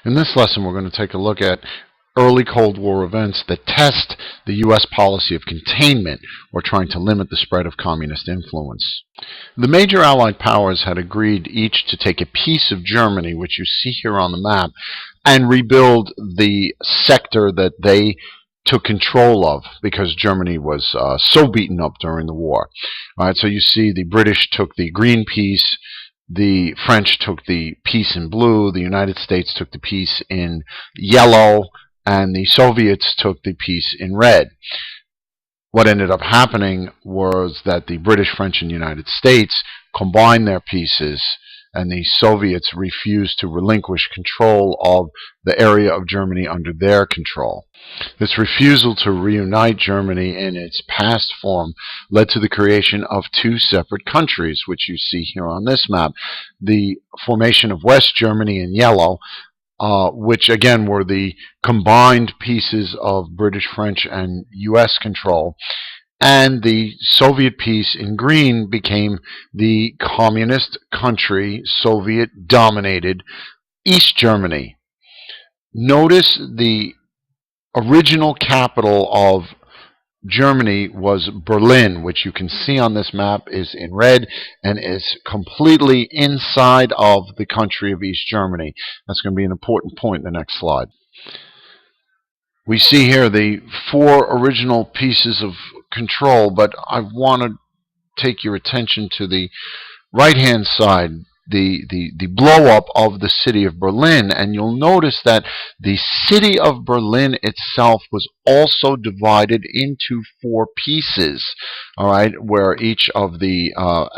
In this lesson, we're going to take a look at early Cold War events that test the U.S. policy of containment or trying to limit the spread of communist influence. The major Allied powers had agreed each to take a piece of Germany, which you see here on the map, and rebuild the sector that they took control of because Germany was so beaten up during the war. All right, so you see the British took the green piece, the French took the piece in blue, the United States took the piece in yellow, and the Soviets took the piece in red. What ended up happening was that the British, French, and United States combined their pieces, and the Soviets refused to relinquish control of the area of Germany under their control. This refusal to reunite Germany in its past form led to the creation of two separate countries, which you see here on this map. The formation of West Germany in yellow, which again were the combined pieces of British, French, and U.S. control, and the Soviet piece in green became the communist country, Soviet-dominated East Germany. Notice the original capital of Germany was Berlin, which you can see on this map is in red and is completely inside of the country of East Germany. That's going to be an important point in the next slide. We see here the four original pieces of control, but I want to take your attention to the right-hand side, the blow-up of the city of Berlin, and you'll notice that the city of Berlin itself was also divided into four pieces, all right, where each of the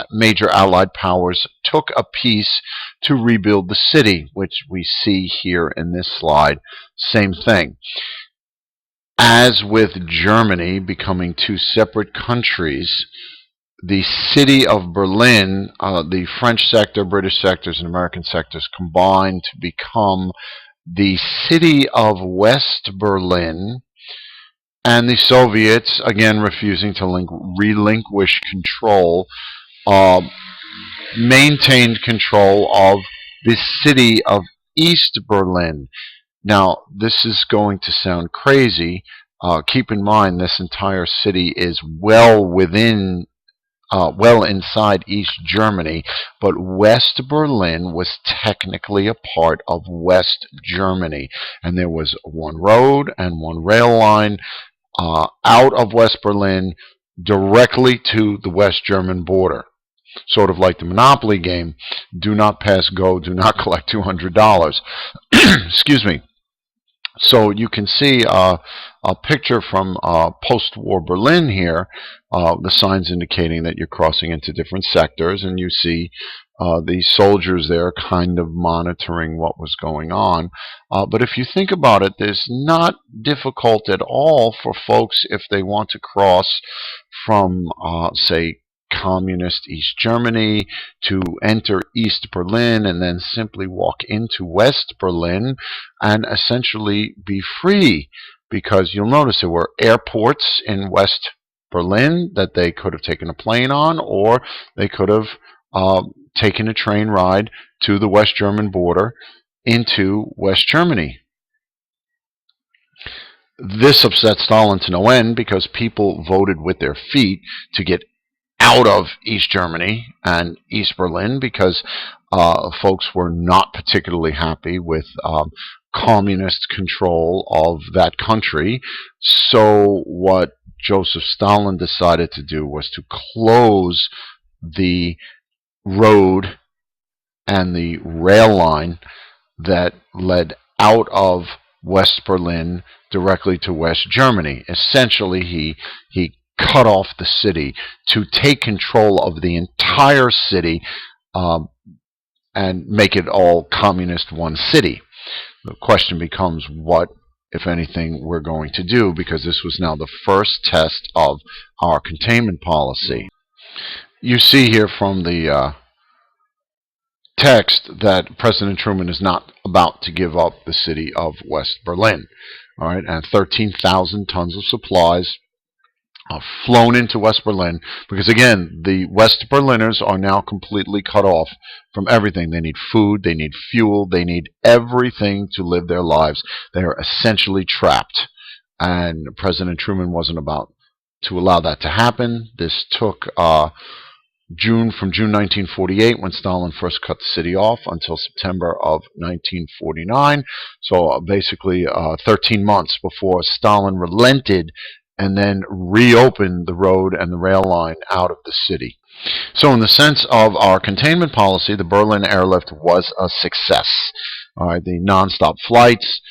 major Allied powers took a piece to rebuild the city, which we see here in this slide. Same thing. As with Germany becoming two separate countries, the city of Berlin, the French sector, British sectors, and American sectors combined to become the city of West Berlin, and the Soviets, again refusing to relinquish control, maintained control of the city of East Berlin. Now, this is going to sound crazy. Keep in mind, this entire city is well inside East Germany, but West Berlin was technically a part of West Germany, and there was one road and one rail line out of West Berlin directly to the West German border. Sort of like the Monopoly game, do not pass go, do not collect $200. Excuse me. So you can see a picture from post-war Berlin here, the signs indicating that you're crossing into different sectors, and you see the soldiers there kind of monitoring what was going on. But if you think about it, it's not difficult at all for folks if they want to cross from, say, communist East Germany to enter East Berlin and then simply walk into West Berlin and essentially be free, because you'll notice there were airports in West Berlin that they could have taken a plane on, or they could have taken a train ride to the West German border into West Germany. This upset Stalin to no end because people voted with their feet to get out of East Germany and East Berlin, because folks were not particularly happy with communist control of that country. So what Joseph Stalin decided to do was to close the road and the rail line that led out of West Berlin directly to West Germany. Essentially, he cut off the city to take control of the entire city and make it all communist one city. The question becomes what, if anything, we're going to do, because this was now the first test of our containment policy. You see here from the text that President Truman is not about to give up the city of West Berlin. All right, and 13,000 tons of supplies flown into West Berlin, because again, the West Berliners are now completely cut off from everything. They need food, they need fuel, they need everything to live their lives. They are essentially trapped, and President Truman wasn't about to allow that to happen. This took from June 1948, when Stalin first cut the city off, until September of 1949. So basically 13 months before Stalin relented and then reopened the road and the rail line out of the city. So in the sense of our containment policy, the Berlin airlift was a success. All right, the nonstop flights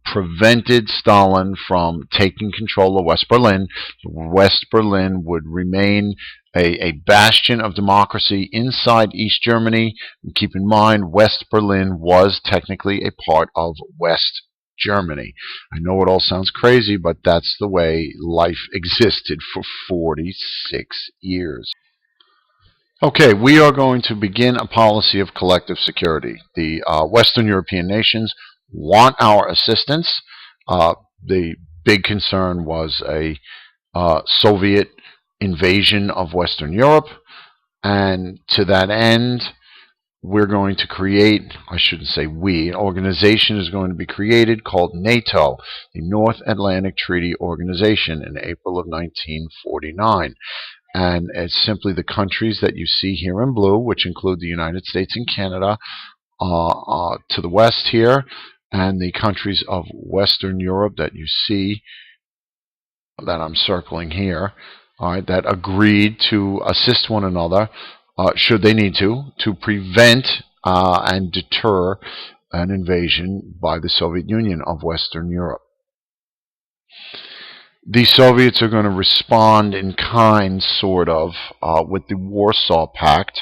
prevented Stalin from taking control of West Berlin. West Berlin would remain a bastion of democracy inside East Germany. And keep in mind, West Berlin was technically a part of West Germany. I know it all sounds crazy, but that's the way life existed for 46 years. Okay, we are going to begin a policy of collective security. The Western European nations want our assistance. The big concern was a Soviet invasion of Western Europe, and to that end, we're going to create, I shouldn't say we, an organization is going to be created called NATO, the North Atlantic Treaty Organization, in April of 1949. And it's simply the countries that you see here in blue, which include the United States and Canada to the west here, and the countries of Western Europe that you see that I'm circling here, all right, that agreed to assist one another, should they need to prevent and deter an invasion by the Soviet Union of Western Europe. The Soviets are going to respond in kind, sort of, with the Warsaw Pact.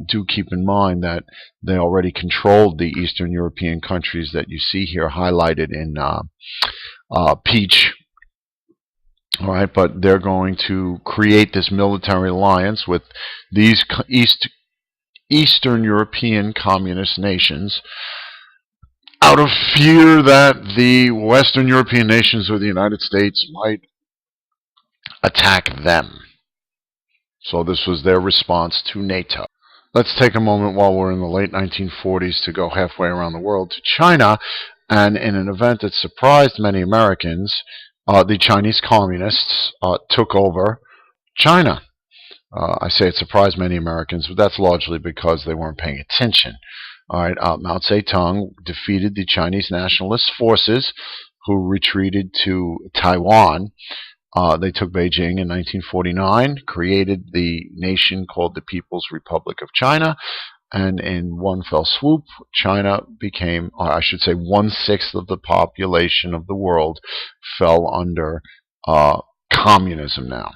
Do keep in mind that they already controlled the Eastern European countries that you see here highlighted in peach. All right, but they're going to create this military alliance with these Eastern European communist nations, out of fear that the Western European nations or the United States might attack them. So this was their response to NATO. Let's take a moment while we're in the late 1940s to go halfway around the world to China, and in an event that surprised many Americans, the Chinese communists took over China. I say it surprised many Americans, but that's largely because they weren't paying attention. All right, Mao Zedong defeated the Chinese nationalist forces, who retreated to Taiwan. They took Beijing in 1949, created the nation called the People's Republic of China, and in one fell swoop, China became, or I should say, 1/6 of the population of the world fell under communism now.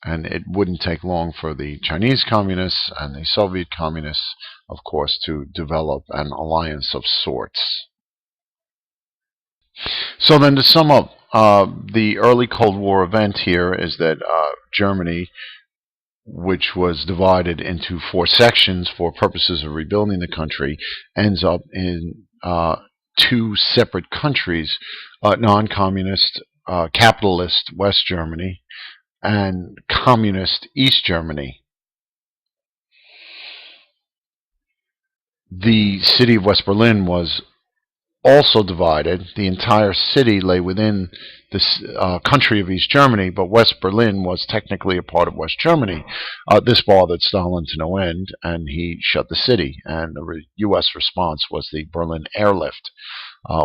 And it wouldn't take long for the Chinese communists and the Soviet communists, of course, to develop an alliance of sorts. So then, to sum up, the early Cold War event here is that Germany, which was divided into 4 sections for purposes of rebuilding the country, ends up in 2 separate countries, non-communist, capitalist West Germany and communist East Germany. The city of West Berlin was also divided. The entire city lay within this country of East Germany, but West Berlin was technically a part of West Germany. This bothered Stalin to no end, and he shut the city. And the U.S. response was the Berlin Airlift,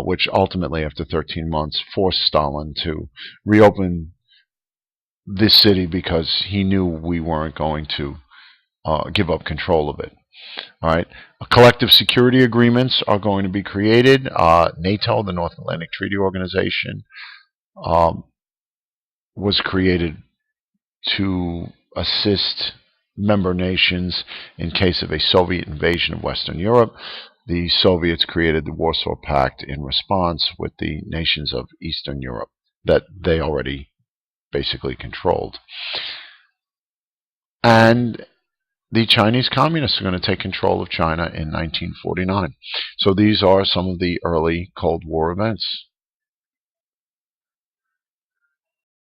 which ultimately, after 13 months, forced Stalin to reopen this city, because he knew we weren't going to give up control of it. All right, collective security agreements are going to be created. NATO, the North Atlantic Treaty Organization, was created to assist member nations in case of a Soviet invasion of Western Europe. The Soviets created the Warsaw Pact in response, with the nations of Eastern Europe that they already basically controlled. And the Chinese communists are going to take control of China in 1949. So these are some of the early Cold War events.